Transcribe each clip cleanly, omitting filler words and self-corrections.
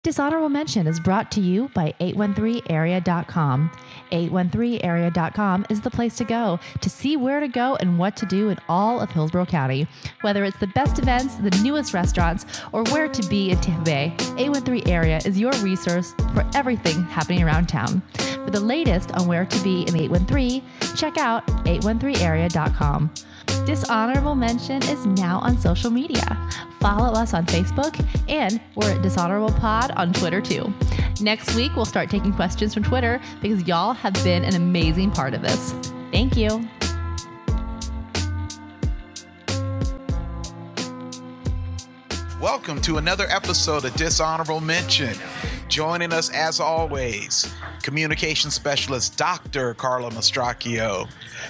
Dishonorable Mention is brought to you by 813area.com. 813area.com is the place to go to see where to go and what to do in all of Hillsborough County. Whether it's the best events, the newest restaurants, or where to be in Tampa Bay, 813 Area is your resource for everything happening around town. For the latest on where to be in 813, check out 813area.com. Dishonorable Mention is now on social media. Follow us on Facebook, and we're at Dishonorable Pod on Twitter too. Next week, we'll start taking questions from Twitter because y'all have been an amazing part of this. Thank you. Welcome to another episode of Dishonorable Mention. Joining us, as always, communication specialist Dr. Carla Mastracchio,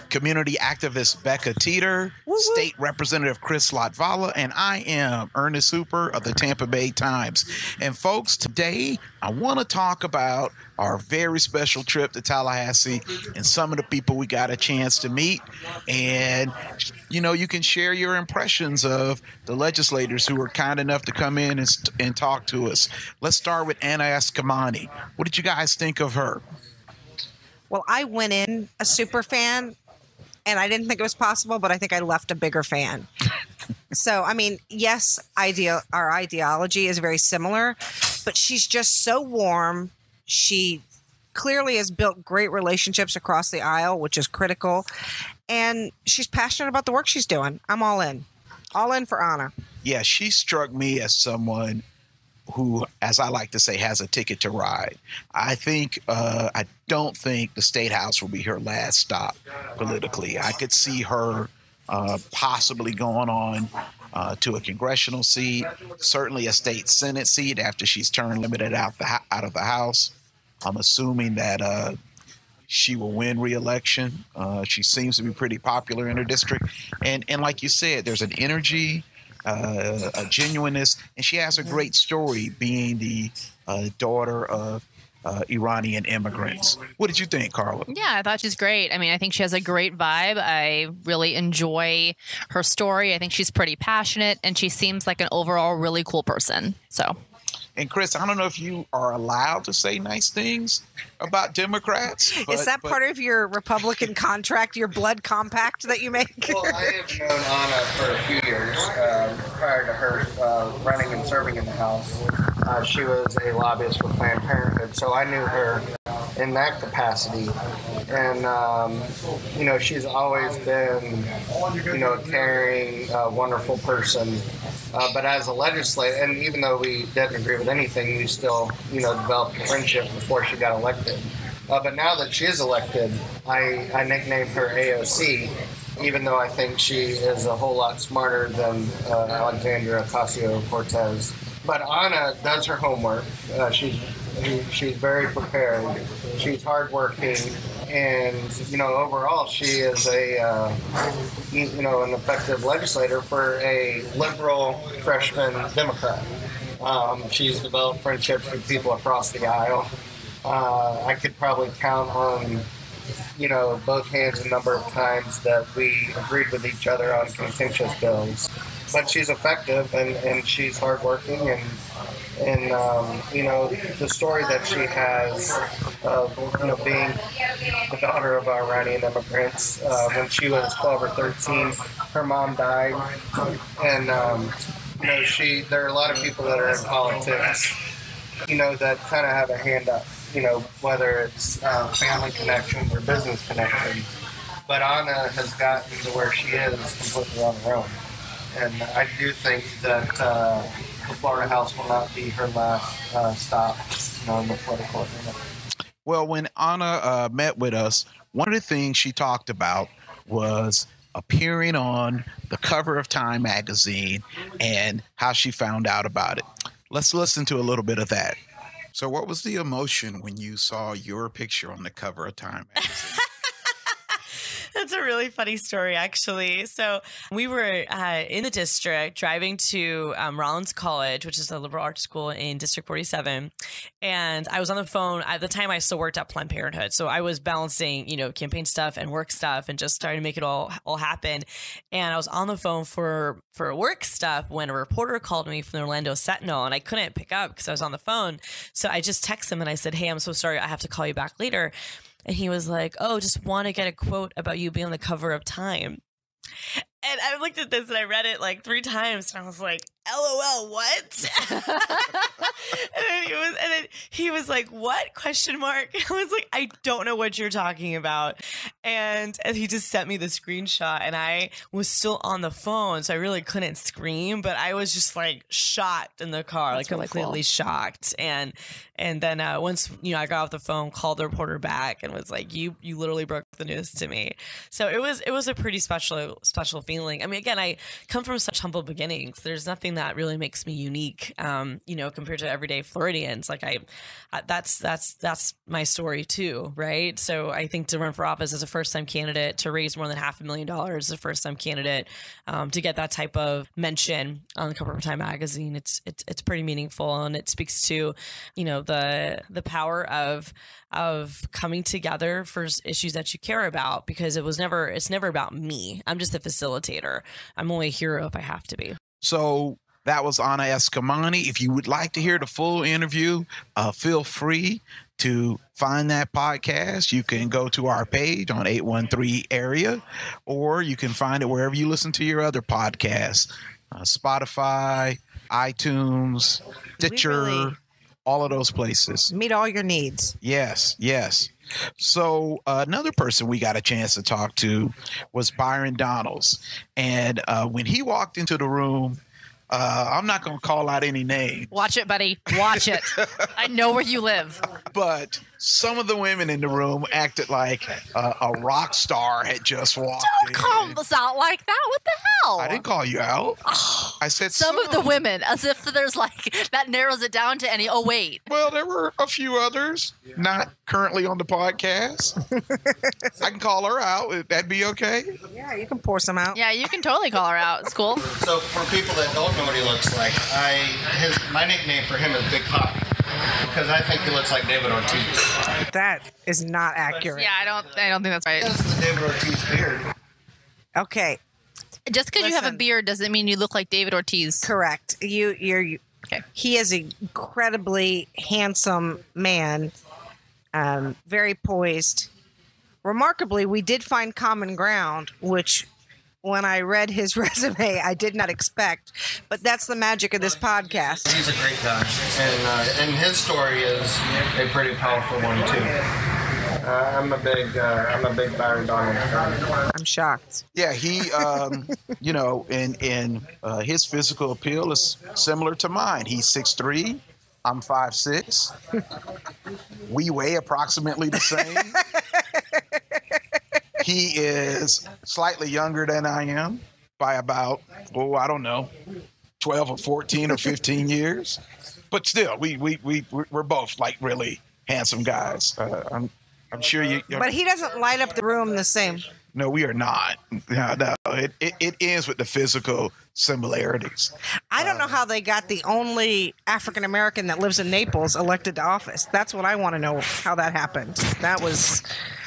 community activist Becca Teeter, State Representative Chris Latvala, and I am Ernest Hooper of the Tampa Bay Times. And folks, today I want to talk about our very special trip to Tallahassee and some of the people we got a chance to meet. And, you know, you can share your impressions of the legislators who were kind enough to come in and talk to us. Let's start with Anna Eskamani. What did you guys think of her? Well, I went in a super fan, and I didn't think it was possible, but I think I left a bigger fan. So, I mean, yes, our ideology is very similar, but she's just so warm. She clearly has built great relationships across the aisle, which is critical. And she's passionate about the work she's doing. I'm all in. All in for Anna. Yeah, she struck me as someone who, as I like to say, has a ticket to ride. I don't think the State House will be her last stop politically. I could see her possibly going on to a congressional seat, certainly a state Senate seat after she's term limited out of the House. I'm assuming that she will win re-election. She seems to be pretty popular in her district. And like you said, there's an energy, a genuineness, and she has a great story being the daughter of Iranian immigrants. What did you think, Carla? Yeah, I thought she's great. I mean, I think she has a great vibe. I really enjoy her story. I think she's pretty passionate, and she seems like an overall really cool person. So. And Chris, I don't know if you are allowed to say nice things about Democrats. Is that part of your Republican contract, your blood compact that you make? Well, I have known Anna for a few years prior to her running and serving in the House. She was a lobbyist for Planned Parenthood, so I knew her in that capacity. And, she's always been, a caring, wonderful person. But as a legislator, and even though we didn't agree with anything, we still, developed a friendship before she got elected. But now that she is elected, I nicknamed her AOC, even though I think she is a whole lot smarter than Alexandria Ocasio-Cortez. But Anna does her homework. She's very prepared. She's hardworking. And, overall, she is an effective legislator for a liberal freshman Democrat. She's developed friendships with people across the aisle. I could probably count on, both hands a number of times that we agreed with each other on contentious bills. But she's effective and she's hardworking and the story that she has of, being the daughter of Iranian immigrants. When she was 12 or 13, her mom died. And, there are a lot of people that are in politics, that kind of have a hand up, whether it's family connections or business connections. But Anna has gotten to where she is completely on her own. And I do think that the Florida House will not be her last stop in the political arena. Well, when Anna met with us, one of the things she talked about was appearing on the cover of Time magazine and how she found out about it. Let's listen to a little bit of that. So what was the emotion when you saw your picture on the cover of Time magazine? That's a really funny story, actually. So we were in the district driving to Rollins College, which is a liberal arts school in District 47. And I was on the phone. At the time, I still worked at Planned Parenthood. So I was balancing, campaign stuff and work stuff and just trying to make it all happen. And I was on the phone for work stuff when a reporter called me from the Orlando Sentinel, and I couldn't pick up because I was on the phone. So I just texted him and I said, "Hey, I'm so sorry. I have to call you back later." And he was like, "Oh, just want to get a quote about you being on the cover of Time." And I looked at this and I read it like 3 times and I was like, LOL, what? and then he was like, what? Question mark. I was like, I don't know what you're talking about. And he just sent me the screenshot and I was still on the phone. So I really couldn't scream, but I was just like shocked in the car, That's like really completely cool. shocked. And then once, I got off the phone, called the reporter back and was like, you literally broke the news to me. So it was a pretty special feeling. I mean, again, I come from such humble beginnings. There's nothing that really makes me unique, compared to everyday Floridians. Like that's my story too, right? So I think to run for office as a first-time candidate, to raise more than $500,000 as a first-time candidate, to get that type of mention on the cover of Time magazine, it's pretty meaningful, and it speaks to, the power of coming together for issues that you care about, because it's never about me. I'm just a facilitator. I'm only a hero if I have to be. So that was Anna Escamani. If you would like to hear the full interview, feel free to find that podcast. You can go to our page on 813 Area, or you can find it wherever you listen to your other podcasts, Spotify, iTunes, Stitcher, all of those places. Meet all your needs. Yes. So another person we got a chance to talk to was Byron Donalds. And when he walked into the room, I'm not going to call out any names. Watch it, buddy. Watch it. I know where you live. But some of the women in the room acted like a rock star had just walked in. Don't call us out like that. What the hell? I didn't call you out. I said some of the women, as if there's that narrows it down to any. Oh, wait. Well, there were a few others not currently on the podcast. I can call her out. Would that be okay? Yeah, you can pour some out. Yeah, you can totally call her out. It's cool. So for people that don't know what he looks like, my nickname for him is Big Poppy, because I think he looks like David Ortiz. That is not accurate. Yeah, I don't think that's right. This is the David Ortiz beard. Okay, Just because you have a Listen. beard doesn't mean you look like David Ortiz. correct. You're Okay. He is an incredibly handsome man, very poised. Remarkably, we did find common ground, which when I read his resume, I did not expect. But that's the magic of this podcast. He's a great guy, and his story is a pretty powerful one too. I'm a big Byron Donalds fan. I'm shocked. Yeah, he, in his physical appeal is similar to mine. He's 6'3". I'm 5'6". We weigh approximately the same. He is slightly younger than I am by about, 12 or 14 or 15 years. But still, we're both like really handsome guys. I'm sure you. But he doesn't light up the room the same. No, we are not. No. It ends with the physical similarities. I don't know how they got the only African American that lives in Naples elected to office. That's what I want to know, how that happened. That was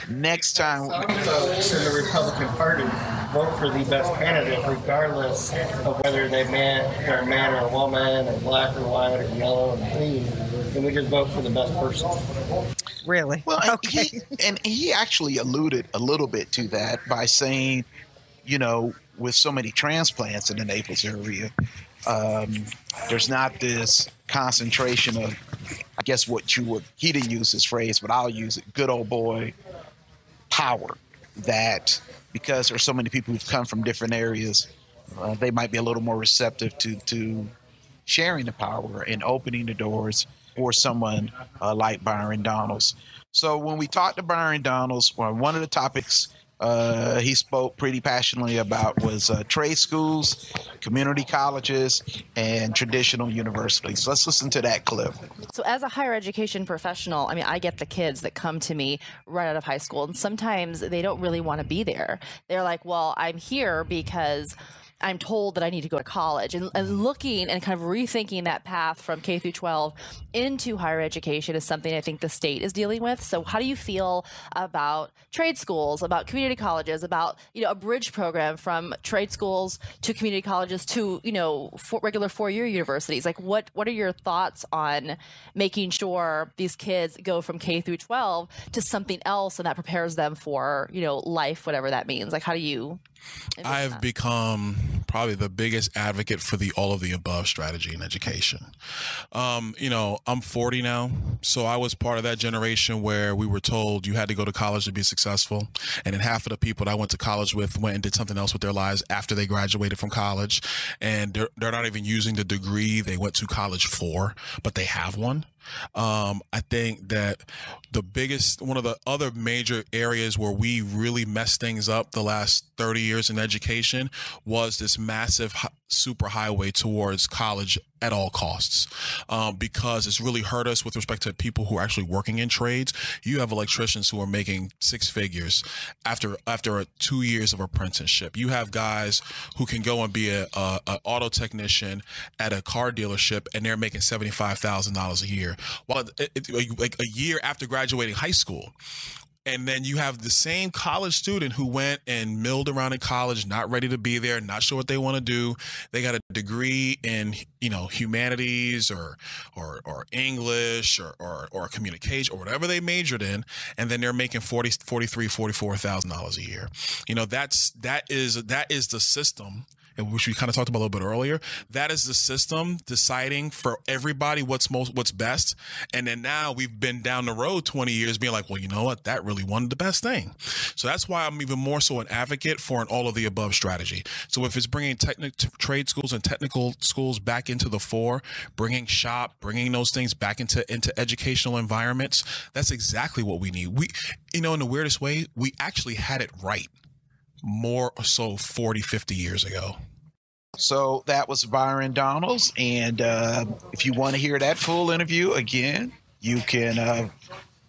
Next time. Some folks in the Republican Party vote for the best candidate, regardless of whether they're a man or a woman, or black or white, or yellow or green. And we just vote for the best person. really Well, okay. he actually alluded a little bit to that by saying, with so many transplants in the Naples area, there's not this concentration of, I guess he didn't use this phrase, but I'll use it, good old boy power, that because there's so many people who've come from different areas, they might be a little more receptive to sharing the power and opening the doors for someone like Byron Donalds. So when we talked to Byron Donalds, one of the topics he spoke pretty passionately about was trade schools, community colleges, and traditional universities. Let's listen to that clip. So as a higher education professional, I mean, I get the kids that come to me right out of high school, and sometimes they don't really want to be there. They're like, well, I'm here because I'm told that I need to go to college, and looking and kind of rethinking that path from K through 12 into higher education is something I think the state is dealing with. So how do you feel about trade schools, about community colleges, about, a bridge program from trade schools to community colleges to, regular 4-year universities? Like what are your thoughts on making sure these kids go from K through 12 to something else and that prepares them for, life, whatever that means? Like, how do you I've become probably the biggest advocate for the all of the above strategy in education. I'm 40 now, so I was part of that generation where we were told you had to go to college to be successful. And then half of the people that I went to college with went and did something else with their lives after they graduated from college. And they're not even using the degree they went to college for, but they have one. I think that one of the other major areas where we really messed things up the last 30 years in education was this massive superhighway towards college at all costs, because it's really hurt us with respect to people who are actually working in trades. You have electricians who are making 6 figures after 2 years of apprenticeship. You have guys who can go and be a auto technician at a car dealership, and they're making $75,000 a year, while like a year after graduating high school. And then you have the same college student who went and milled around in college, not ready to be there, not sure what they want to do. They got a degree in, humanities or English or communication or whatever they majored in, and then they're making $44,000 a year. That is the system, which we kind of talked about a little bit earlier. That is the system deciding for everybody what's best. And then now we've been down the road 20 years being like, well, you know what? That really wasn't the best thing. So that's why I'm even more so an advocate for an all of the above strategy. So if it's bringing trade schools and technical schools back into the fore, bringing those things back into educational environments, that's exactly what we need. We, in the weirdest way, we actually had it right more so 40, 50 years ago. So that was Byron Donalds. And if you want to hear that full interview again, you can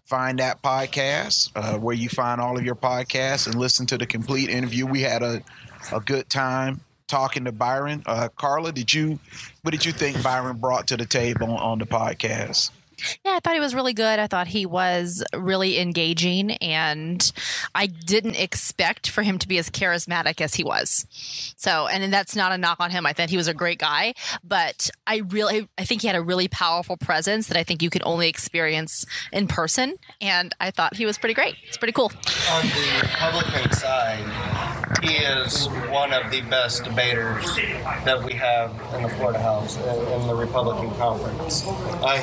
find that podcast where you find all of your podcasts and listen to the complete interview. We had a good time talking to Byron. Carla, what did you think Byron brought to the table on the podcast? Yeah, I thought he was really good. I thought he was really engaging, and I didn't expect for him to be as charismatic as he was. So, and that's not a knock on him. I think he was a great guy, but I think he had a really powerful presence that I think you could only experience in person. And I thought he was pretty great. It's pretty cool. On the Republican side, he is one of the best debaters that we have in the Florida House in the Republican conference.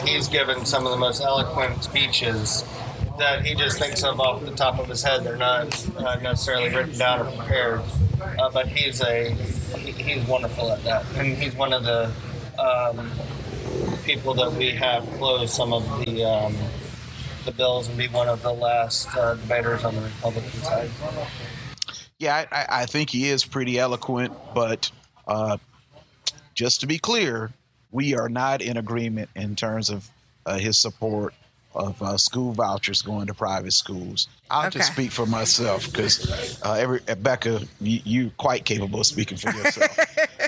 He's given some of the most eloquent speeches that he just thinks of off the top of his head. They're not necessarily written down or prepared, but he's wonderful at that, and he's one of the people that we have closed some of the bills and be one of the last debaters on the Republican side. Yeah, I think he is pretty eloquent, but just to be clear, we are not in agreement in terms of his support of school vouchers going to private schooals. I'll just speak for myself because Becca, you're quite capable of speaking for yourself.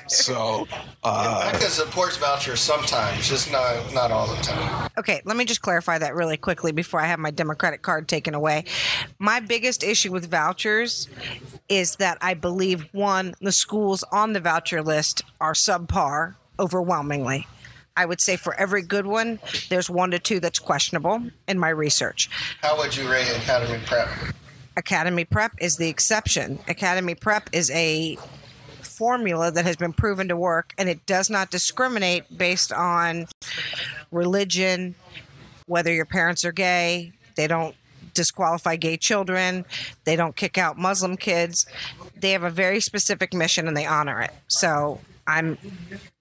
So Becca supports vouchers sometimes, just not all the time. Okay, let me just clarify that really quickly before I have my Democratic card taken away. My biggest issue with vouchers is that I believe, one, the schools on the voucher list are subpar overwhelmingly. I would say for every good one, there's 1 to 2 that's questionable in my research. How would you rate Academy Prep? Academy Prep is the exception. Academy Prep is a formula that has been proven to work, and it does not discriminate based on religion, whether your parents are gay. They don't disqualify gay children. They don't kick out Muslim kids. They have a very specific mission, and they honor it. So I'm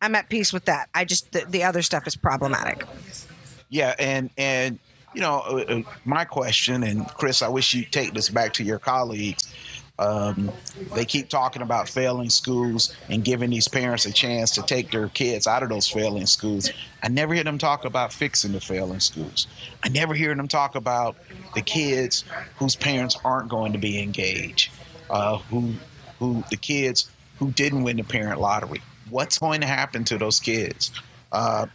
at peace with that. I just the other stuff is problematic. Yeah, and my question, and Chris, I wish you'd take this back to your colleagues. They keep talking about failing schools and giving these parents a chance to take their kids out of those failing schools. I never hear them talk about fixing the failing schools. I never hear them talk about the kids whose parents aren't going to be engaged, who the kids who didn't win the parent lottery. What's going to happen to those kids? I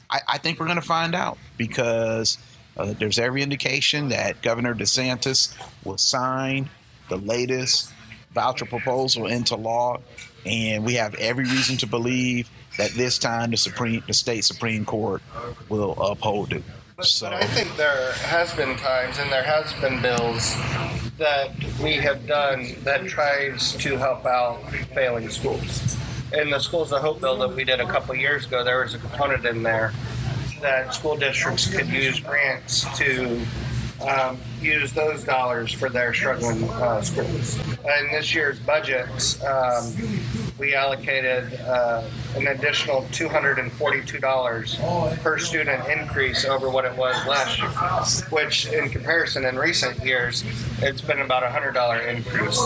think we're going to find out, because there's every indication that Governor DeSantis will sign the latest voucher proposal into law, and we have every reason to believe that this time the state Supreme Court will uphold it. But I think there has been times, and there has been bills that we have done that tries to help out failing schools. In the Schools of Hope bill that we did a couple years ago, there was a component in there that school districts could use grants to use those dollars for their struggling schools. In this year's budget, we allocated an additional $242 per student increase over what it was last year, which in comparison in recent years, it's been about a $100 increase.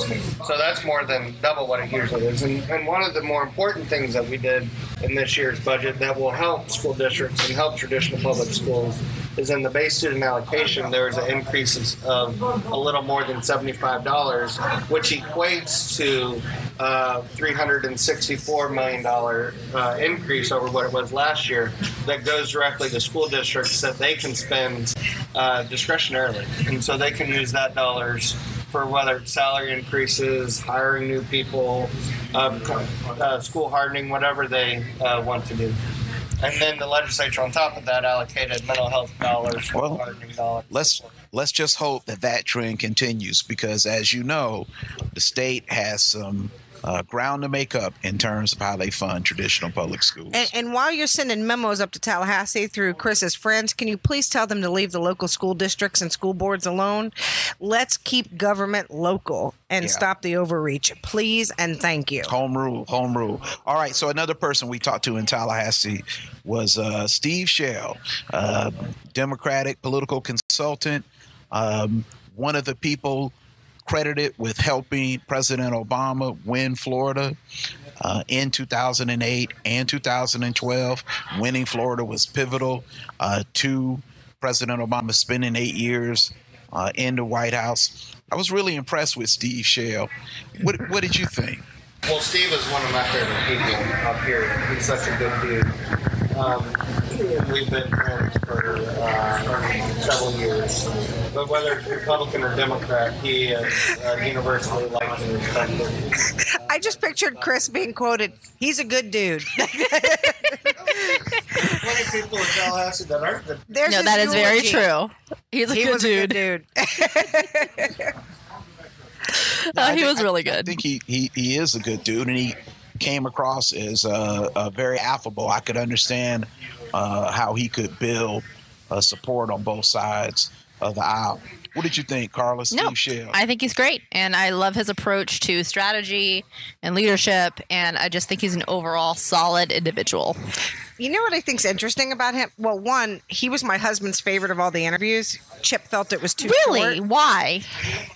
So that's more than double what it usually is. And one of the more important things that we did in this year's budget that will help school districts and help traditional public schools is in the base student allocation, there was an increase of a little more than $75, which equates to $364 million increase over what it was last year that goes directly to school districts that they can spend discretionarily. And so they can use that dollars for whether it's salary increases, hiring new people, school hardening, whatever they want to do. And then the legislature on top of that allocated mental health dollars, hardening dollars. Let's just hope that trend continues, because, as you know, the state has some ground to make up in terms of how they fund traditional public schools. And while you're sending memos up to Tallahassee through Chris's friends, can you please tell them to leave the local school districts and school boards alone? Let's keep government local and stop the overreach. Please and thank you. Home rule. All right, so another person we talked to in Tallahassee was Steve Shell, Democratic political consultant, one of the people credited with helping President Obama win Florida in 2008 and 2012. Winning Florida was pivotal to President Obama spending 8 years in the White House. I was really impressed with Steve Shell. What did you think? Well, Steve is one of my favorite people up here. He's such a good dude. We've been friends for several years. But whether it's Republican or Democrat, he is universally liked and respected. I just pictured Chris being quoted, "He's a good dude." Plenty of people in Tallahassee that aren't good. No, that is very true. He was a good dude. He was really good. I think he is a good dude, and he came across as very affable. I could understand how he could build support on both sides of the aisle. What did you think, Carla? Steve Shell? I think he's great, and I love his approach to strategy and leadership, and I just think he's an overall solid individual. You know what I think's interesting about him? Well, one, he was my husband's favorite of all the interviews. Chip felt it was too Really? short. Why?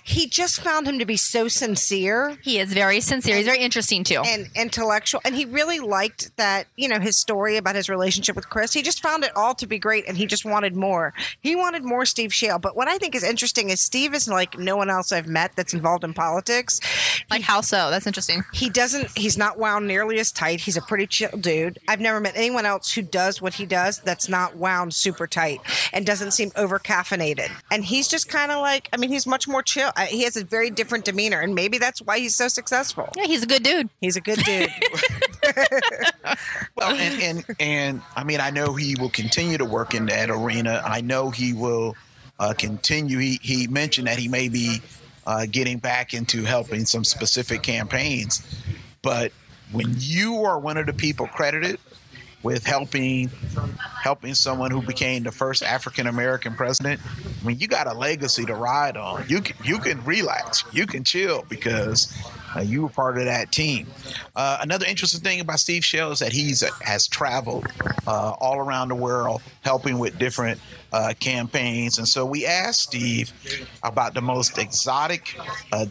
He just found him to be so sincere. He is very sincere. He's very interesting, too. And intellectual. And he really liked that, his story about his relationship with Chris. He just found it all to be great, and he just wanted more. He wanted more Steve Shell. But what I think is interesting is Steve is like no one else I've met that's involved in politics. How so? That's interesting. He's not wound nearly as tight. He's a pretty chill dude. I've never met anyone else who does what he does that's not wound super tight and doesn't seem over caffeinated. And he's just kind of like, he's much more chill. He has a very different demeanor, and maybe that's why he's so successful. Yeah, he's a good dude. He's a good dude. Well, and I know he will continue to work in that arena. I know he will continue. He mentioned that he may be getting back into helping some specific campaigns. But when you are one of the people credited with helping someone who became the first African American president, you got a legacy to ride on. You can relax, you can chill, because You were part of that team. Another interesting thing about Steve Shell is that has traveled all around the world helping with different campaigns. And so we asked Steve about the most exotic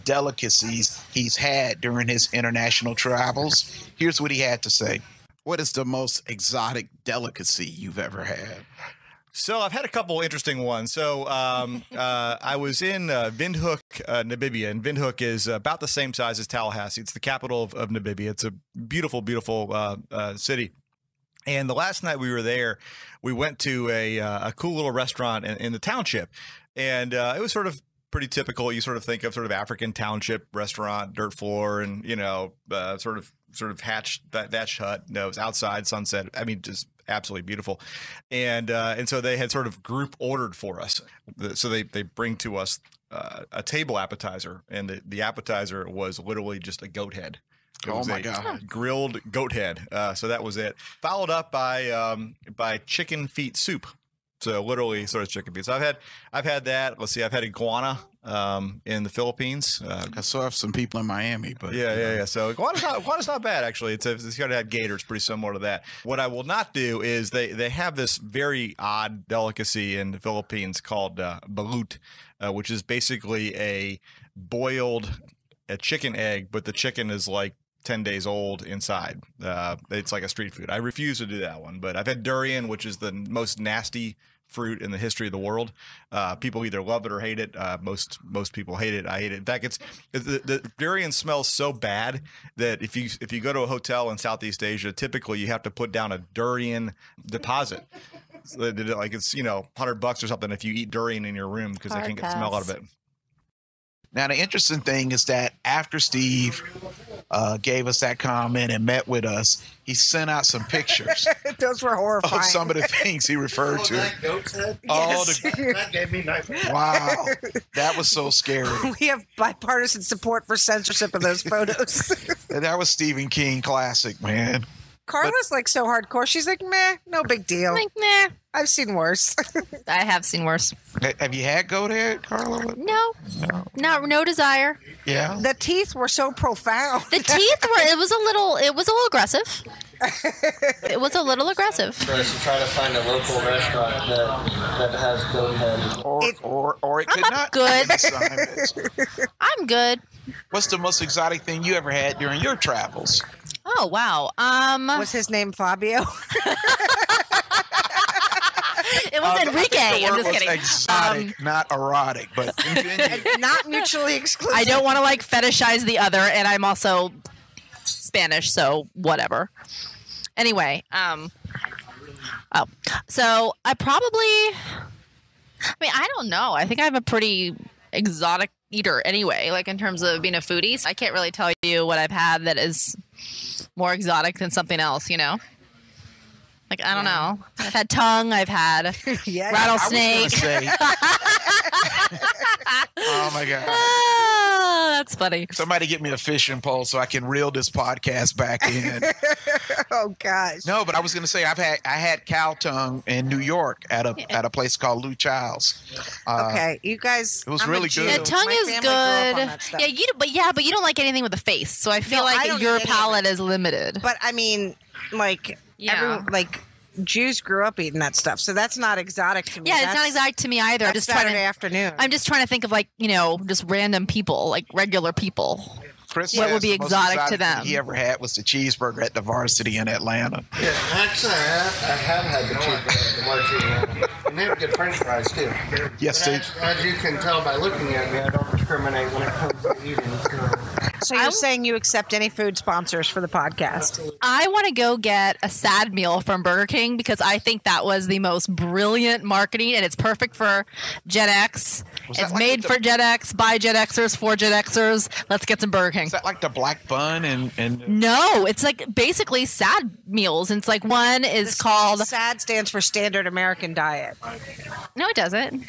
delicacies he's had during his international travels. Here's what he had to say. What is the most exotic delicacy you've ever had? So I've had a couple interesting ones. So I was in Windhoek, Namibia, and Windhoek is about the same size as Tallahassee. It's the capital of Namibia. It's a beautiful, beautiful city. And the last night we were there, we went to a cool little restaurant in the township, and it was sort of pretty typical. You sort of think of sort of African township restaurant, dirt floor, and sort of thatched hut. No, it was outside, sunset. I mean, just absolutely beautiful. And so they had sort of group ordered for us. So they bring to us a table appetizer, and the appetizer was literally just a goat head. Oh my God! Grilled goat head. So that was it. Followed up by chicken feet soup. So literally sort of chicken feet. So I've had that. Let's see. I've had iguana in the Philippines. I saw some people in Miami, but yeah. So iguana's not bad actually. It's got to have gator. It's pretty similar to that. What I will not do is they have this very odd delicacy in the Philippines called balut, which is basically a boiled chicken egg, but the chicken is like 10 days old inside. It's like a street food. I refuse to do that one, but I've had durian, which is the most nasty fruit in the history of the world. People either love it or hate it. Most people hate it. I hate it. In fact, the durian smells so bad that if you go to a hotel in Southeast Asia, typically you have to put down a durian deposit. Like it's $100 or something if you eat durian in your room because they can't get the smell out of it. Now, the interesting thing is that after Steve gave us that comment and met with us, he sent out some pictures. Those were horrifying. Of some of the things he referred to. That goat's head? Yes. That gave me nightmares. Wow. That was so scary. We have bipartisan support for censorship of those photos. That was Stephen King classic, man. Carla's like so hardcore. She's like, meh, no big deal. Like, nah, I've seen worse. I have seen worse. Have you had goat head, Carla? No desire. Yeah. The teeth were so profound. The teeth were. It was a little aggressive. It was a little aggressive. Chris, try to find a local restaurant that has goat head. Or it could not. Good. Good. I'm good. What's the most exotic thing you ever had during your travels? Oh wow. Was his name Fabio? It was Enrique. I'm just kidding. Exotic, not erotic, but continue. Not mutually exclusive. I don't want to like fetishize the other, and I'm also Spanish, so whatever. Anyway, so I don't know. I think I'm a pretty exotic eater anyway, like in terms of being a foodie. So I can't really tell you what I've had that is more exotic than something else, Like, I don't know. I've had tongue. I've had rattlesnake. Oh, my God. Oh, that's funny. Somebody get me a fishing pole so I can reel this podcast back in. Oh, gosh. No, but I was going to say I had cow tongue in New York at a place called Lou Child's. Okay, you guys. It was really good. Yeah, tongue My is family grew up on that good. stuff. Yeah, but you don't like anything with a face. So I feel I like don't your eat any palate is limited. But I mean, like, Yeah. Jews grew up eating that stuff, so that's not exotic to me. Yeah, it's not exotic to me either. That's Saturday afternoon. I'm just trying to think of just random people, like regular people. Chris What says would be the most exotic to thing them? he ever had was the cheeseburger at the Varsity in Atlanta. Yeah, actually, I have had the cheeseburger at the Martin, and they have good French fries too. Yes, But as you can tell by looking at me, I don't discriminate when it comes to eating. So you're saying you accept any food sponsors for the podcast? I want to go get a sad meal from Burger King because I think that was the most brilliant marketing, and it's perfect for Gen X. It's made for Gen X, by Gen Xers, for Gen Xers. Let's get some Burger King. Is that like the black bun and No, it's like basically sad meals. And it's like one is called SAD stands for Standard American Diet. No, it doesn't.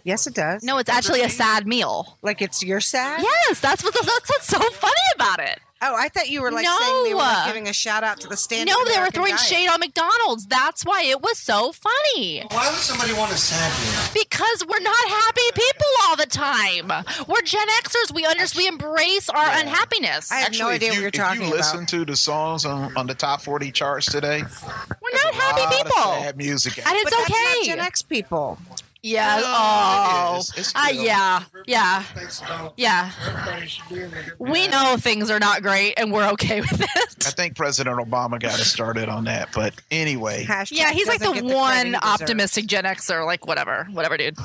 Yes, it does. No, it's actually a sad meal. Like it's your SAD? Yes, that's what's so funny about it. Oh, I thought you were saying they were giving a shout out to the Standard No, they were American throwing Diet. shade on McDonald's. That's why it was so funny. Why would somebody want a sad meal? Because we're not happy people all the time. We're Gen Xers. We embrace our unhappiness. I have no idea what you're talking If you listen about. to the songs on the top 40 charts today, We're not happy people. sad music. And it's But that's okay. not Gen X people. Yeah. No, Oh. it is. It's still- Yeah. We know things are not great, and we're okay with I it. think President Obama got us started on that. But anyway, Hashtag Yeah, he's like doesn't the get credit one he deserves. optimistic Gen Xer. Like whatever, dude.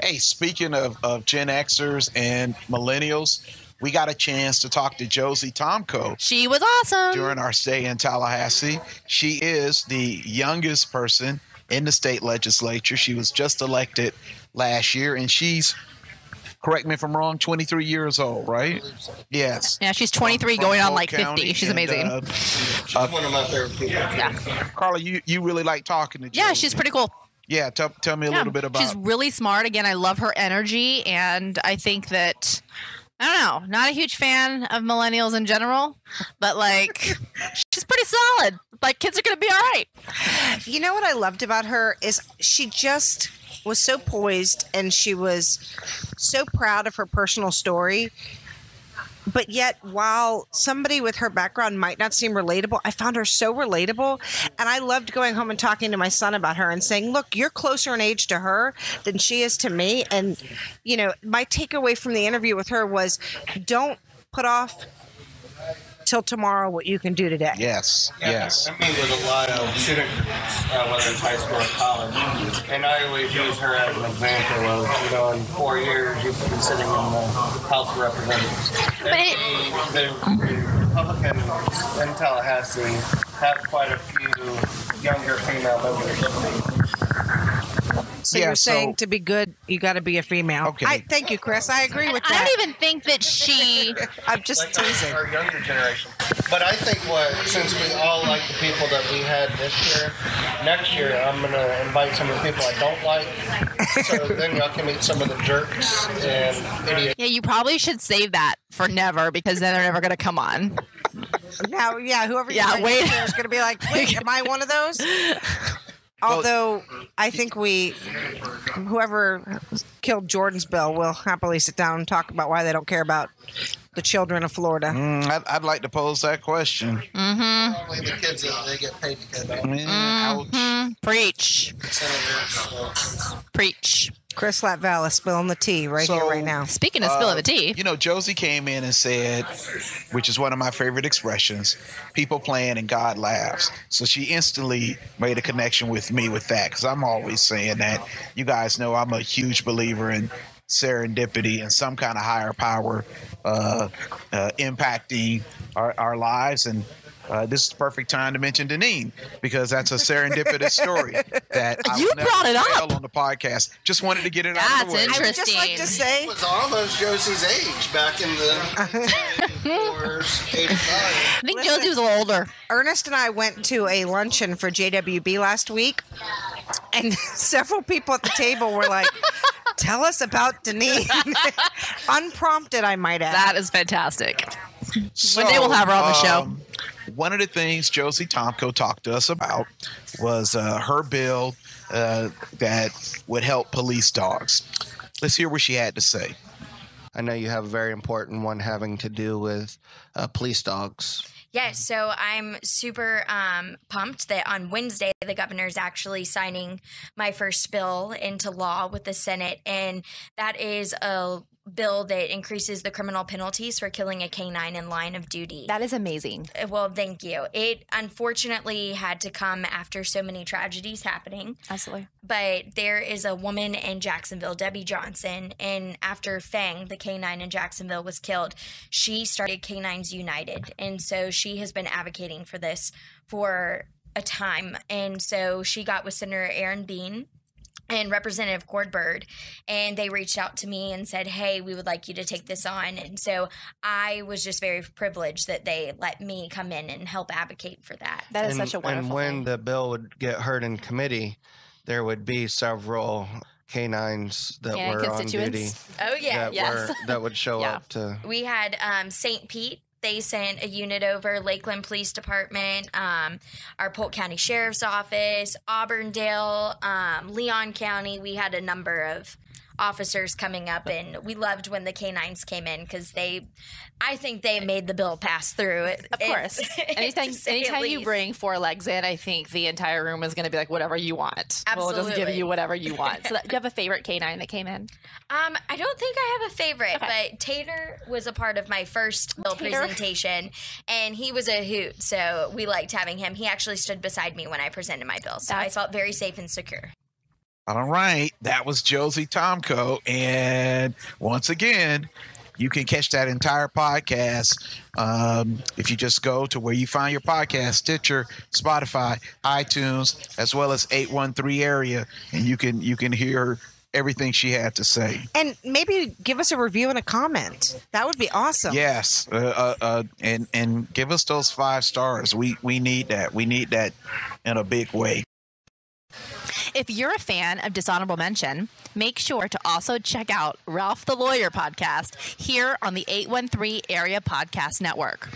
hey, speaking of Gen Xers and millennials, we got a chance to talk to Josie Tomko She was awesome. during our stay in Tallahassee. She is the youngest person in the state legislature. She was just elected last year, and she's, correct me if I'm wrong, 23 years old, right? Yes. Yeah, she's 23, From going on Polk like 50. County, She's and, amazing. She's one of my favorite people. Yeah, Carla, you really like talking to Josie. yeah, she's pretty cool. Yeah, tell me a little bit about. She's really smart. Again, I love her energy, and I think that I don't know, not a huge fan of millennials in general, but like she's pretty solid. Like kids are gonna be all right. You know what I loved about her is she just was so poised and she was so proud of her personal story. But yet, while somebody with her background might not seem relatable, I found her so relatable. And I loved going home and talking to my son about her and saying, look, you're closer in age to her than she is to me. And, you know, my takeaway from the interview with her was don't put off till tomorrow what you can do today. Yes, yes. I meet with a lot of student groups, whether it's high school or college, and I always use her as an example of, you know, in 4 years you've been sitting in the House of Representatives. The Republicans in Tallahassee have quite a few younger female members. So Yeah, you're saying so- to be good, you got to be a female. Okay. Thank you, Chris. I agree with I that. don't even think that she. I'm just Like teasing. our younger generation. But I think since we all like the people that we had this year, next year I'm going to invite some of the people I don't like. So then y'all can meet some of the jerks and idiots. Yeah, you probably should save that for never because then they're never going to come on. Now, yeah, whoever you Yeah, bring wait. in there is going to be like, wait, am I one of those? Although I think whoever killed Jordan's Bill will happily sit down and talk about why they don't care about the children of Florida. I'd like to pose that question. Probably the kids that they get paid to get out. Ouch. Preach. Preach. Chris Latvala spilling the tea right here, So- right now. Speaking of spilling the tea, You know, Josie came in and said, which is one of my favorite expressions, people playing and God laughs. So she instantly made a connection with me with that because I'm always saying that. You guys know I'm a huge believer in serendipity and some kind of higher power impacting our lives. And this is the perfect time to mention Deneen because that's a serendipitous story that I You will never brought it up. tell on the podcast. Just wanted to get it out of the way. That's I would just like to Interesting. say, It was almost Josie's age back in the 84s, 85. I think Listen. Josie was a little older. Ernest and I went to a luncheon for JWB last week, and several people at the table were like, tell us about Deneen. Unprompted, I might add. That is fantastic. So, One day we'll have her on the show. One of the things Josie Tomko talked to us about was her bill that would help police dogs. Let's hear what she had to say. I know you have a very important one having to do with police dogs. Yes, so I'm super pumped that on Wednesday the governor's actually signing my first bill into law with the Senate, and that is a bill that increases the criminal penalties for killing a canine in line of duty. That is amazing. Well, thank you. It unfortunately had to come after so many tragedies happening. Absolutely. But there is a woman in Jacksonville, Debbie Johnson, and after Fang, the canine in Jacksonville, was killed, she started Canines United. And so she has been advocating for this for a time. And so she got with Senator Aaron Bean and Representative Cord Bird, and they reached out to me and said, hey, we would like you to take this on. And so I was just very privileged that they let me come in and help advocate for that. That is And- such a wonderful And when thing. the bill would get heard in committee, there would be several canines that Yeah, were on duty constituents. Oh, yeah. that would show Yeah. up to. We had St. Pete. They sent a unit over, Lakeland Police Department, our Polk County Sheriff's Office, Auburndale, Leon County. We had a number of officers coming up, and we loved when the canines came in because I think they made the bill pass through. Of course. Anytime you bring 4 legs in, I think the entire room is going to be like, whatever you want. Absolutely. We'll just give you whatever you want. So do you have a favorite canine that came in? I don't think I have a favorite, but Tater was a part of my first bill presentation, and he was a hoot, so we liked having him. He actually stood beside me when I presented my bill, so I felt very safe and secure. All right. That was Josie Tomko. And once again, you can catch that entire podcast if you just go to where you find your podcast, Stitcher, Spotify, iTunes, as well as 813 area, and you can hear everything she had to say. And maybe give us a review and a comment. That would be awesome. Yes, and give us those 5 stars. We need that. We need that in a big way. If you're a fan of Dishonorable Mention, make sure to also check out Ralph the Lawyer podcast here on the 813 Area Podcast Network.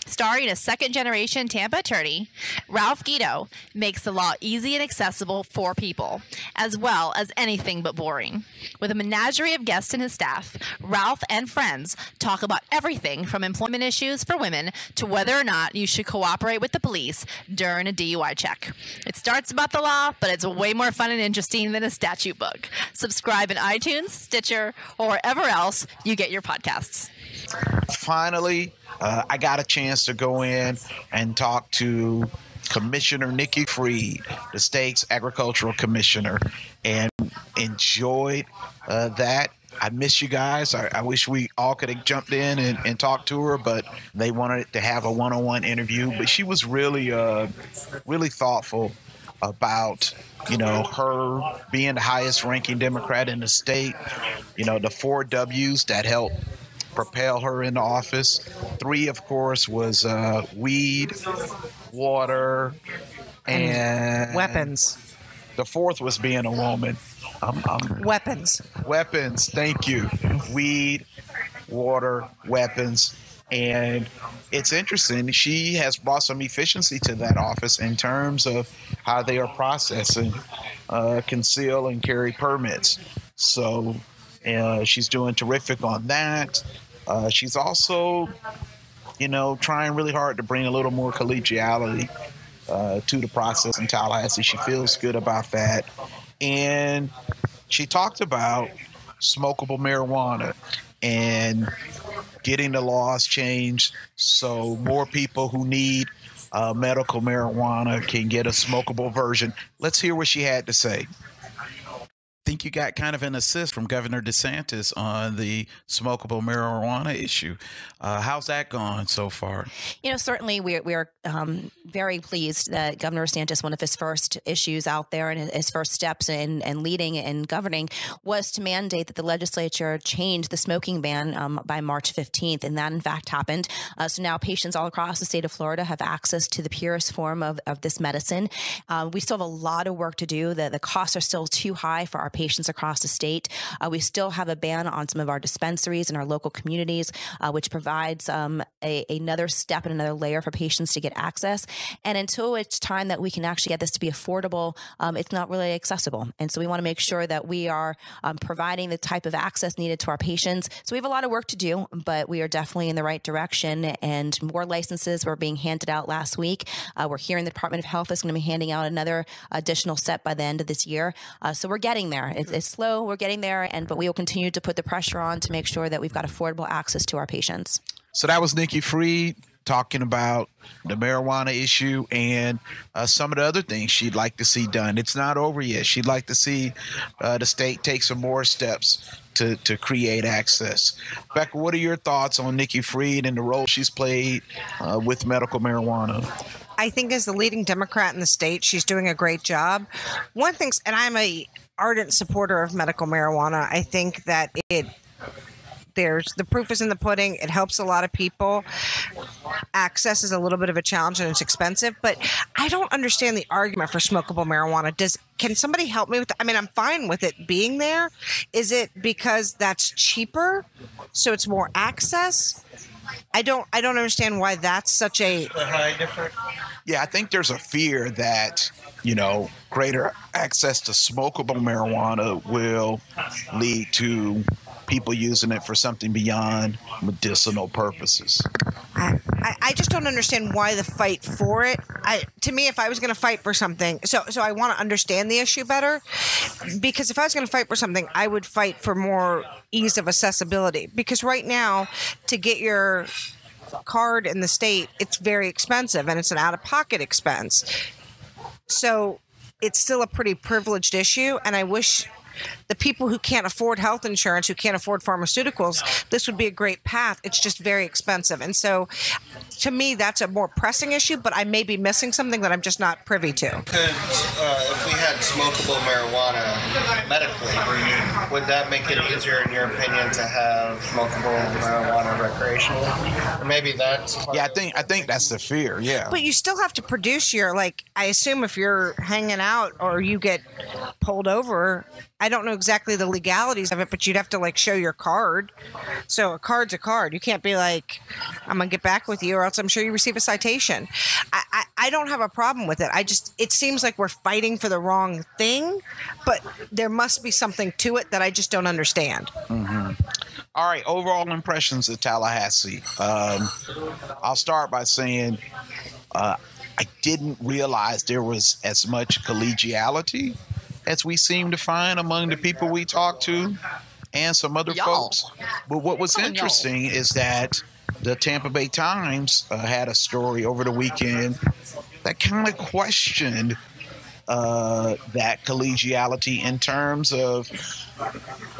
Starring a second-generation Tampa attorney, Ralph Guido makes the law easy and accessible for people, as well as anything but boring. With a menagerie of guests and his staff, Ralph and friends talk about everything from employment issues for women to whether or not you should cooperate with the police during a DUI check. It starts about the law, but it's way more fun and interesting than a statute book. Subscribe in iTunes, Stitcher, or wherever else you get your podcasts. Finally, I got a chance to go in and talk to Commissioner Nikki Freed, the state's agricultural commissioner, and enjoyed that. I miss you guys. I wish we all could have jumped in and talked to her, but they wanted to have a one-on-one interview. But she was really thoughtful about, her being the highest ranking Democrat in the state, the 4 W's that helped propel her into office. 3, of course, was weed, water, and weapons. The 4th was being a woman. Weapons. Weapons. Thank you. Weed, water, weapons. And it's interesting. She has brought some efficiency to that office in terms of how they are processing conceal and carry permits. So she's doing terrific on that. She's also, trying really hard to bring a little more collegiality to the process in Tallahassee. She feels good about that. And she talked about smokable marijuana and getting the laws changed so more people who need medical marijuana can get a smokable version. Let's hear what she had to say. I think you got kind of an assist from Governor DeSantis on the smokable marijuana issue. How's that going so far? Certainly we're very pleased that Governor DeSantis, one of his first issues out there and his first steps in leading and governing was to mandate that the legislature change the smoking ban by March 15th. And that, in fact, happened. So now patients all across the state of Florida have access to the purest form of this medicine. We still have a lot of work to do. The costs are still too high for our patients across the state. We still have a ban on some of our dispensaries in our local communities, which provides another step and another layer for patients to get access. And until it's time that we can actually get this to be affordable, it's not really accessible. And so we want to make sure that we are providing the type of access needed to our patients. So we have a lot of work to do, but we are definitely in the right direction. And more licenses were being handed out last week. We're hearing the Department of Health is going to be handing out another additional set by the end of this year. So we're getting there. It's slow. We're getting there. But we will continue to put the pressure on to make sure that we've got affordable access to our patients. So that was Nikki Freed talking about the marijuana issue and some of the other things she'd like to see done. It's not over yet. She'd like to see the state take some more steps to create access. Becca, what are your thoughts on Nikki Freed and the role she's played with medical marijuana? I think as the leading Democrat in the state, she's doing a great job. One thing, and I'm a ardent supporter of medical marijuana. I think that the proof is in the pudding. It helps a lot of people. Access is a little bit of a challenge and it's expensive, but I don't understand the argument for smokable marijuana. Can somebody help me with that? I mean, I'm fine with it being there. Is it because that's cheaper, so it's more access? I don't understand why that's such a Yeah, I think there's a fear that greater access to smokable marijuana will lead to people using it for something beyond medicinal purposes. I just don't understand why the fight for it. To me, if I was going to fight for something, so I want to understand the issue better, because if I was going to fight for something, I would fight for more ease of accessibility. Because right now, to get your card in the state, it's very expensive, and it's an out-of-pocket expense. So it's still a pretty privileged issue, and I wish the people who can't afford health insurance, who can't afford pharmaceuticals, this would be a great path. It's just very expensive. And so to me, that's a more pressing issue, but I may be missing something that I'm just not privy to. If we had smokable marijuana medically, would that make it easier, in your opinion, to have smokable marijuana recreationally? Or maybe that's I think that's the fear. Yeah. But you still have to produce your, I assume if you're hanging out or you get pulled over, I don't know exactly the legalities of it, but you'd have to show your card. So a card's a card. You can't be like, I'm gonna get back with you, or else I'm sure you receive a citation. I don't have a problem with it. It seems like we're fighting for the wrong thing, but there must be something to it that I just don't understand. Mm-hmm. All right, overall impressions of Tallahassee. I'll start by saying I didn't realize there was as much collegiality as we seem to find among the people we talked to and some other folks. But what was interesting is that the Tampa Bay Times had a story over the weekend that kind of questioned that collegiality in terms of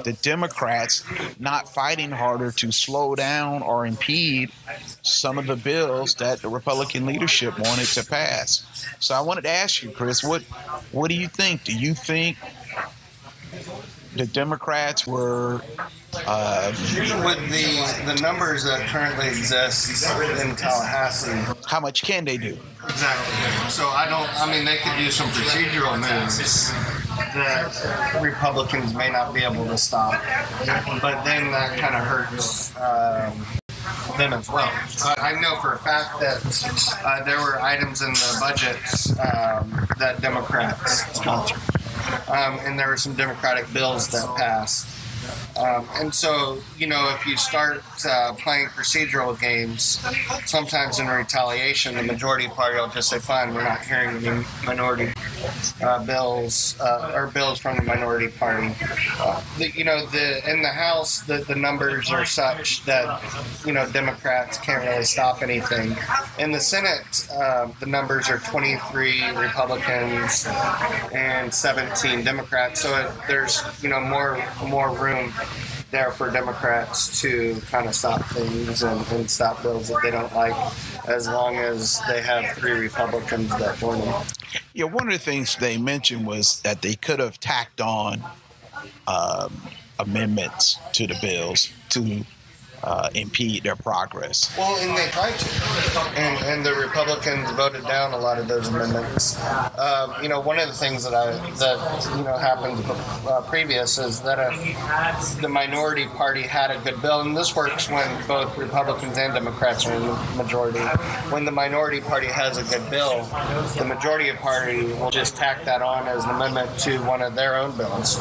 the Democrats not fighting harder to slow down or impede some of the bills that the Republican leadership wanted to pass. So I wanted to ask you, Chris, what do you think? Do you think the Democrats were with the numbers that currently exist in Tallahassee, how much can they do? Exactly. So they could do some procedural moves that Republicans may not be able to stop, but then that kind of hurts them as well. I know for a fact that there were items in the budget that Democrats sponsored. And there were some Democratic bills that passed. And so, if you start playing procedural games, sometimes in retaliation, the majority party will just say, fine, we're not hearing any minority bills or bills from the minority party. In the House, the numbers are such that, Democrats can't really stop anything. In the Senate, the numbers are 23 Republicans and 17 Democrats. So there's, more room there for Democrats to kind of stop things and stop bills that they don't like, as long as they have 3 Republicans that join them. Yeah, one of the things they mentioned was that they could have tacked on amendments to the bills to impede their progress. Well, and they tried to, and the Republicans voted down a lot of those amendments. One of the things that happened previous is that if the minority party had a good bill, and this works when both Republicans and Democrats are in the majority. When the minority party has a good bill, the majority party will just tack that on as an amendment to one of their own bills,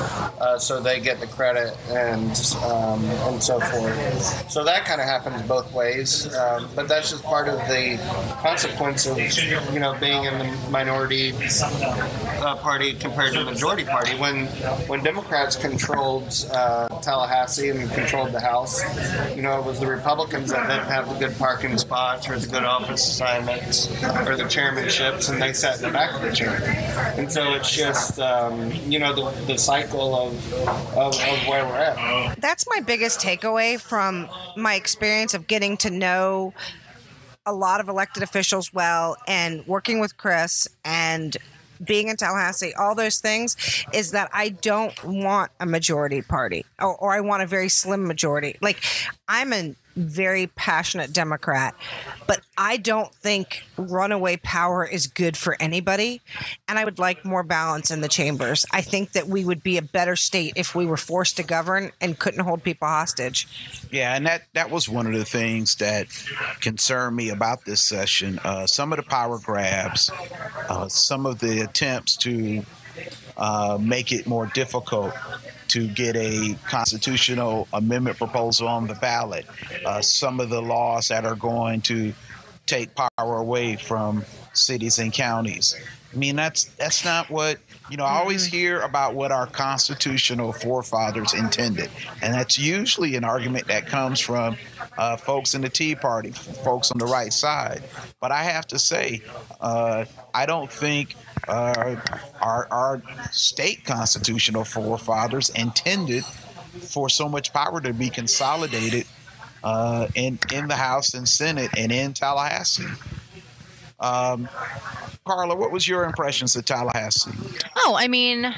so they get the credit and so forth. So that kind of happens both ways, but that's just part of the consequence of being in the minority party compared to the majority party. When Democrats controlled Tallahassee and controlled the House, it was the Republicans that didn't have the good parking spots or the good office assignments or the chairmanships, and they sat in the back of the chair. And so it's just the cycle of where we're at. That's my biggest takeaway from my experience of getting to know a lot of elected officials well and working with Chris and being in Tallahassee, all those things, is that I don't want a majority party or I want a very slim majority. I'm a very passionate Democrat, but I don't think runaway power is good for anybody, and I would like more balance in the chambers. I think that we would be a better state if we were forced to govern and couldn't hold people hostage. Yeah, and that was one of the things that concerned me about this session. Some of the power grabs, some of the attempts to make it more difficult to get a constitutional amendment proposal on the ballot, some of the laws that are going to take power away from cities and counties. I mean, that's not what, I always hear about what our constitutional forefathers intended. And that's usually an argument that comes from folks in the Tea Party, folks on the right side. But I have to say, I don't think our state constitutional forefathers intended for so much power to be consolidated in the House and Senate and in Tallahassee. Carla, what was your impressions of Tallahassee? Oh, I mean,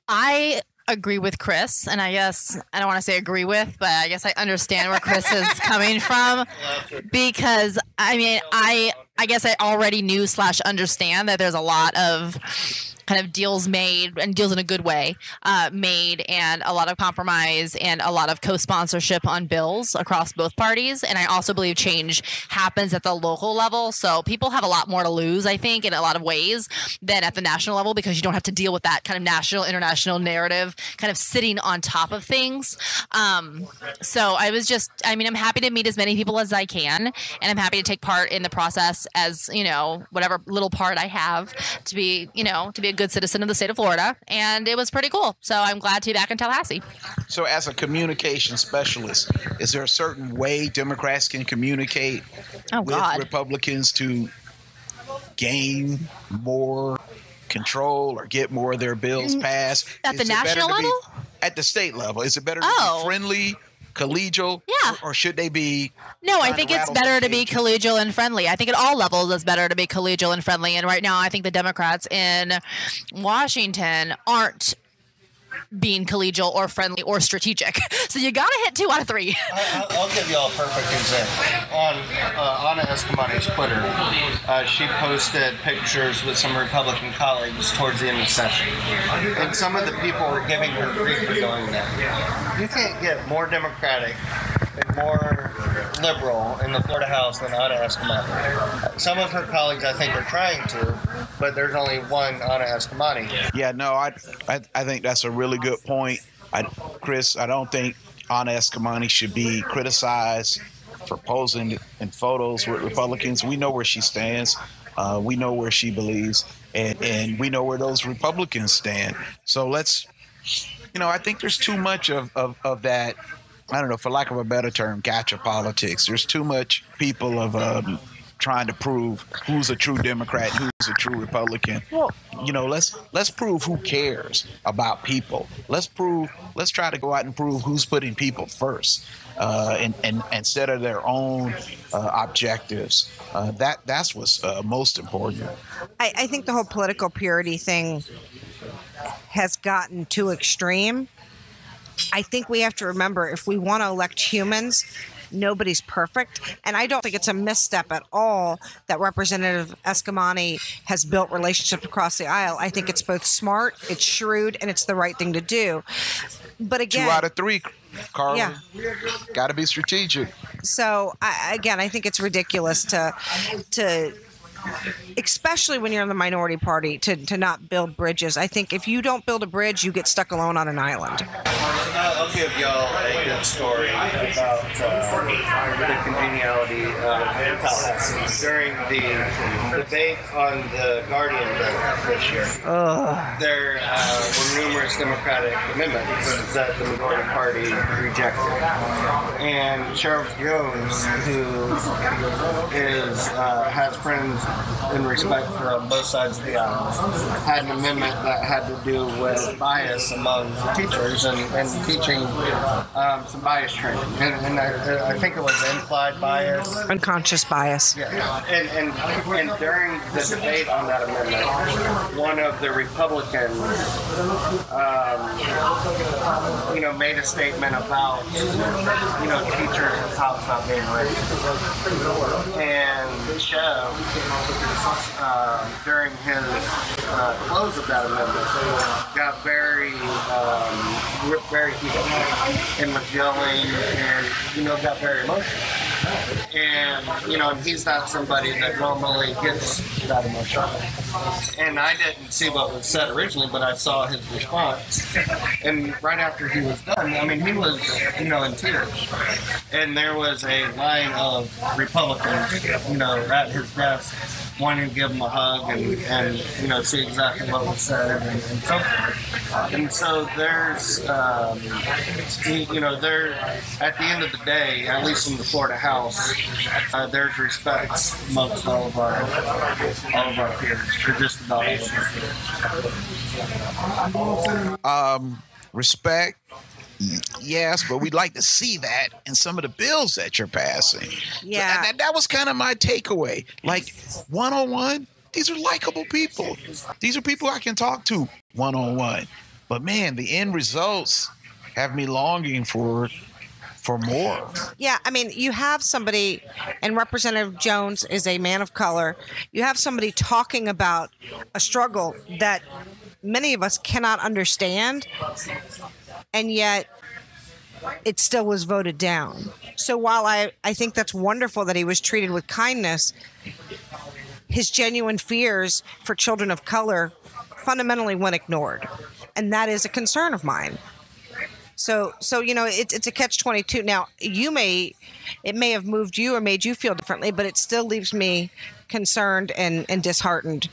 I agree with Chris, and I guess I don't want to say agree with, but I guess I understand where Chris is coming from, because I mean, I guess I already knew / understand that there's a lot of kind of deals made, and deals in a good way, made, and a lot of compromise and a lot of co-sponsorship on bills across both parties. And I also believe change happens at the local level. So people have a lot more to lose, I think, in a lot of ways than at the national level, because you don't have to deal with that kind of national, international narrative kind of sitting on top of things. So I'm happy to meet as many people as I can, and I'm happy to take part in the process as, whatever little part I have to be a good citizen of the state of Florida. And it was pretty cool. So I'm glad to be back in Tallahassee. So as a communication specialist, is there a certain way Democrats can communicate with Republicans to gain more control or get more of their bills passed? At the national level? At the state level. Is it better to be friendly, collegial? Yeah. Or should they be? No, I think it's better to be collegial and friendly. I think at all levels it's better to be collegial and friendly. And right now I think the Democrats in Washington aren't being collegial or friendly or strategic. So you got to hit 2 out of 3. I'll give you all a perfect example. On Anna Escamani's Twitter, she posted pictures with some Republican colleagues towards the end of session. And some of the people were giving her grief for doing that. You can't get more Democratic and more liberal in the Florida House than Anna Escamani. Some of her colleagues, I think, are trying to, but there's only one Anna Escamani. Yeah, no, I think that's a really good point. Chris, I don't think Anna Escamani should be criticized for posing in photos with Republicans. We know where she stands. We know where she believes, and we know where those Republicans stand. So let's, I think there's too much of that, I don't know, for lack of a better term, gotcha politics. There's too much people of trying to prove who's a true Democrat, who's a true Republican. Well, let's prove who cares about people. Let's try to go out and prove who's putting people first, and instead of their own objectives. That's what's most important. I think the whole political purity thing has gotten too extreme. I think we have to remember, if we want to elect humans, nobody's perfect. And I don't think it's a misstep at all that Representative Escamani has built relationships across the aisle. I think it's both smart, it's shrewd, and it's the right thing to do. But again, 2 out of 3, Carla. Yeah. Got to be strategic. So I think it's ridiculous to especially when you're in the minority party, to not build bridges. I think if you don't build a bridge, you get stuck alone on an island. I'll give y'all a good story about the congeniality of Tallahassee. During the debate on the Guardian bill this year, there were numerous Democratic amendments that the majority party rejected. And Sheriff Jones, who has friends in respect for both sides of the aisle, had an amendment that had to do with bias among teachers and teaching doing some bias training, and I think it was implied bias, Unconscious bias. yeah. And during the debate on that amendment, one of the Republicans, made a statement about, teachers and house not being racist. And Chev, during his close of that amendment, got very heated and was yelling and, got very emotional. And he's not somebody that normally gets that emotional. And I didn't see what was said originally, but I saw his response. And right after he was done, he was, in tears. And there was a line of Republicans, at his desk, wanting to give him a hug and see exactly what was said and so forth. And so there's, there, at the end of the day, at least in the Florida House, there's respect amongst all of our peers, or just about all of our peers. Respect, yes, but we'd like to see that in some of the bills that you're passing. Yeah. So that was kind of my takeaway. Like, one-on-one, these are likable people. These are people I can talk to one-on-one. But, man, the end results have me longing for more. Yeah, you have somebody, and Representative Jones is a man of color. You have somebody talking about a struggle that many of us cannot understand, and yet it still was voted down. So while I think that's wonderful that he was treated with kindness, his genuine fears for children of color fundamentally went ignored. And that is a concern of mine. So it's a catch-22. Now, it may have moved you or made you feel differently, but it still leaves me concerned and disheartened.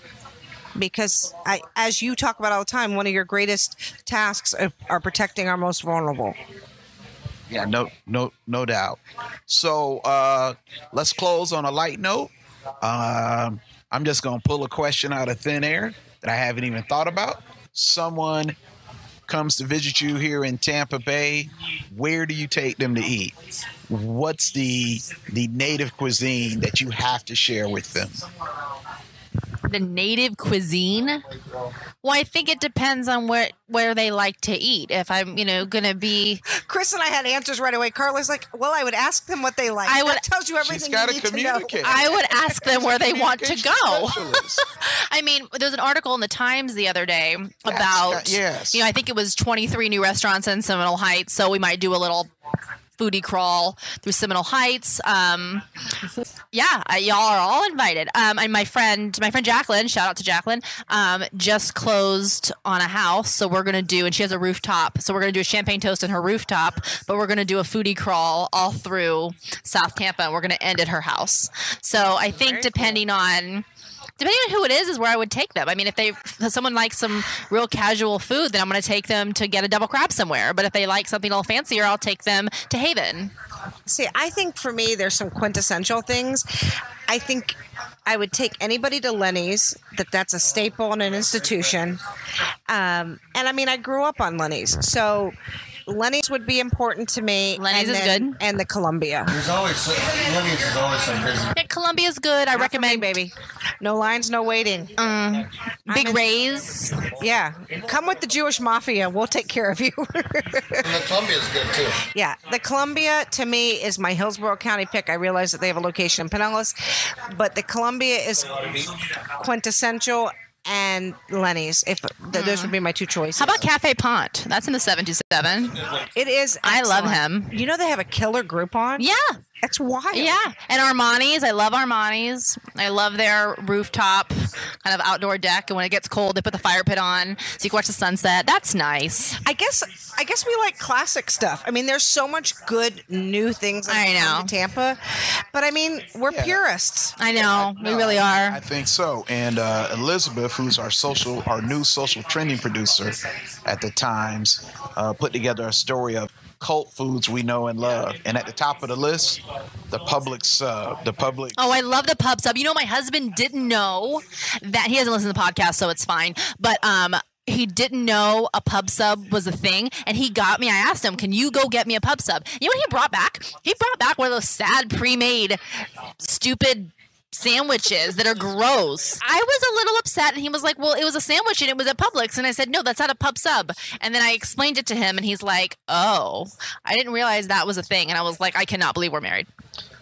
Because as you talk about all the time, one of your greatest tasks are protecting our most vulnerable. Yeah, no doubt. So let's close on a light note. I'm just going to pull a question out of thin air that I haven't even thought about. Someone comes to visit you here in Tampa Bay. Where do you take them to eat? What's the native cuisine that you have to share with them? The native cuisine? Well, I think it depends on where they like to eat. If I'm, gonna be... Chris and I had answers right away. Carla's like, well, I would ask them what they like. That tells you everything you need to know. I would ask them where they want to go. There's an article in the Times the other day about, yes. I think it was 23 new restaurants in Seminole Heights, so we might do a little foodie crawl through Seminole Heights. Y'all are all invited. And my friend Jacqueline, shout out to Jacqueline, just closed on a house. So we're going to do, and she has a rooftop. So we're going to do a champagne toast in her rooftop, but we're going to do a foodie crawl all through South Tampa. And we're going to end at her house. So I think depending on who it is where I would take them. If someone likes some real casual food, then I'm going to take them to get a double crab somewhere. But if they like something a little fancier, I'll take them to Haven. See, I think for me, there's some quintessential things. I think I would take anybody to Lenny's. That's a staple in an institution. And I grew up on Lenny's. So Lenny's would be important to me. Lenny's is good. And the Columbia. Lenny's is always so busy. Yeah, Columbia's good. I recommend. Baby. No lines, no waiting. Big Ray's. Yeah. Come with the Jewish Mafia. We'll take care of you. And the Columbia's good too. Yeah. The Columbia, to me, is my Hillsborough County pick. I realize that they have a location in Pinellas, but the Columbia is quintessential. And Lenny's, those would be my two choices. How about Cafe Pont? That's in the 727. It is. I excellent. love him. They have a killer Groupon. Yeah. That's wild. Yeah. And Armani's. I love Armani's. I love their rooftop kind of outdoor deck. And when it gets cold, they put the fire pit on so you can watch the sunset. That's nice. I guess we like classic stuff. There's so much good new things in Tampa. But we're purists. I know. We really are. I think so. And Elizabeth, who's our new social trending producer at the Times, put together a story of cult foods we know and love. And at the top of the list, the Publix sub. Oh, I love the pub sub. My husband didn't know that. He doesn't listen to the podcast, so it's fine. But he didn't know a pub sub was a thing, and he got me. I asked him, "Can you go get me a pub sub?" You know what he brought back? He brought back one of those sad pre-made, stupid sandwiches that are gross. I was a little upset, and he was like, "Well, it was a sandwich and it was at Publix," and I said, "No, that's not a pub sub." And then I explained it to him, and he's like, "Oh, I didn't realize that was a thing." And I was like, "I cannot believe we're married."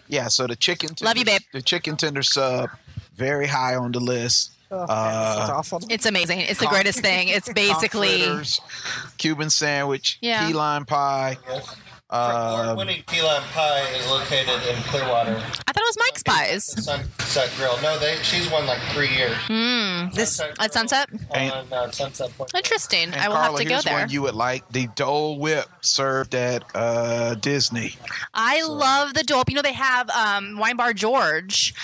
Yeah, so the chicken tender, Love you, babe. The chicken tender sub, very high on the list. That's awful. It's amazing. It's the greatest thing. It's basically fritters, Cuban sandwich, Yeah. key lime pie. Winning Key Lime Pie is located in Clearwater. I thought it was Mike's Pies. Sunset Grill. No, she's won like 3 years. This at Sunset. On Sunset Point. Interesting. And I will Carla, have to go here's there. one you would like: the Dole Whip served at Disney. I love the dope. You know, they have Wine Bar George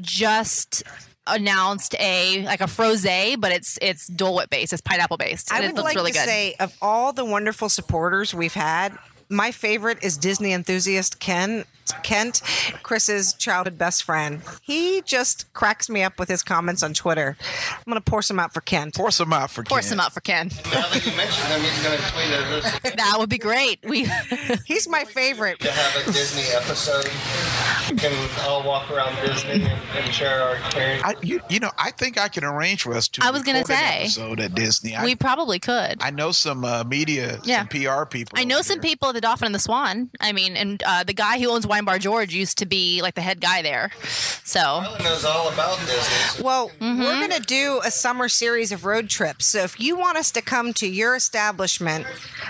just announced a frosé, but it's Dole Whip based. It's pineapple based, and I it would looks like really to good. say, of all the wonderful supporters we've had, my favorite is Disney enthusiast Kent, Chris's childhood best friend. He just cracks me up with his comments on Twitter. I'm going to pour some out for Kent. Pour some out for Pour Ken. some out for Ken. Now that you mentioned him, he's going to tweet at us That would be great. He's my favorite. to have a Disney episode. We can all walk around Disney and share our experience. I think I can arrange for us to. I was gonna record an say. episode at Disney. We probably could. I know some media, Yeah. some PR people. I know over some there. people at the Dolphin and the Swan. I mean, and the guy who owns Wine Bar George used to be like the head guy there. So Carla knows all about Disney. Well, we're going to do a summer series of road trips. So if you want us to come to your establishment,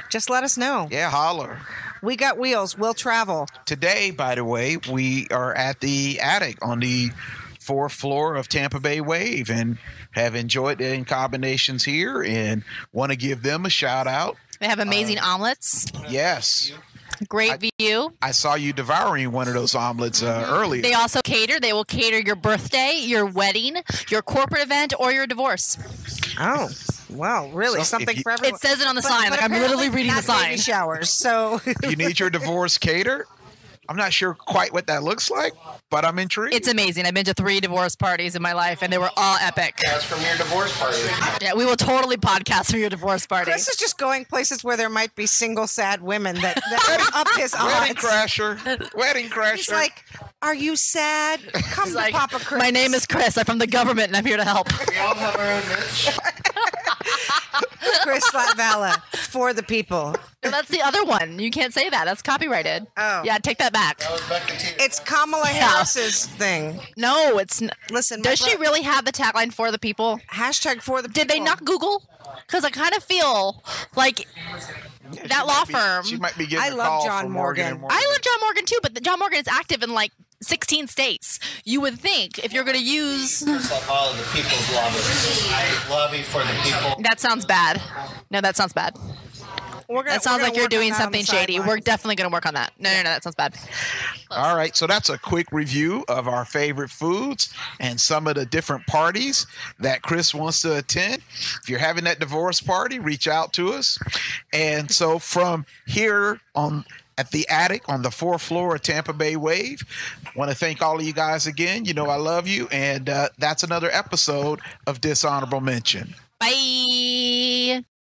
just let us know. Yeah, holler. We got wheels. We'll travel. Today, by the way, we are at the attic on the 4th floor of Tampa Bay Wave and have enjoyed the combinations here and want to give them a shout out. they have amazing omelets. Yes. Great view. I saw you devouring one of those omelets earlier. They also cater. They will cater your birthday, your wedding, your corporate event, or your divorce. Oh, well, really? So Something if you- for everyone. It says it on the But- sign. but Like I'm literally apparently reading the not baby sign. showers. So If you need your divorce catered, I'm not sure quite what that looks like, but I'm intrigued. It's amazing. I've been to 3 divorce parties in my life, and they were all epic. That's from your divorce party. Yeah, we will totally podcast from your divorce party. Chris is just going places where there might be single sad women that up his Wedding odds. crasher. Wedding crasher. He's like, "Are you sad? Come to Like, Papa Chris." my name is Chris. I'm from the government, and I'm here to help. We all have our own niche. Chris Latvala for the people. That's the other one. You can't say that. That's copyrighted. Oh. Yeah, take that back. That was Becca T. It's Kamala Harris's thing. No, it's. Listen, Does she really have the tagline for the people? hashtag for the people? Did they not Google? Because I kind of feel like that law firm. She might be getting I a love call John from Morgan. and Morgan. I love John Morgan too, but John Morgan is active in like 16 states. You would think if you're going to use. It's like all of the people's lobby. Lobby for the people. That sounds bad. No, that sounds bad. That sounds like you're doing something shady. We're definitely going to work on that. No, that sounds bad. All right, so that's a quick review of our favorite foods and some of the different parties that Chris wants to attend. If you're having that divorce party, reach out to us. And so from here on at the attic on the 4th floor of Tampa Bay Wave, want to thank all of you guys again. You know I love you, and that's another episode of Dishonorable Mention. Bye.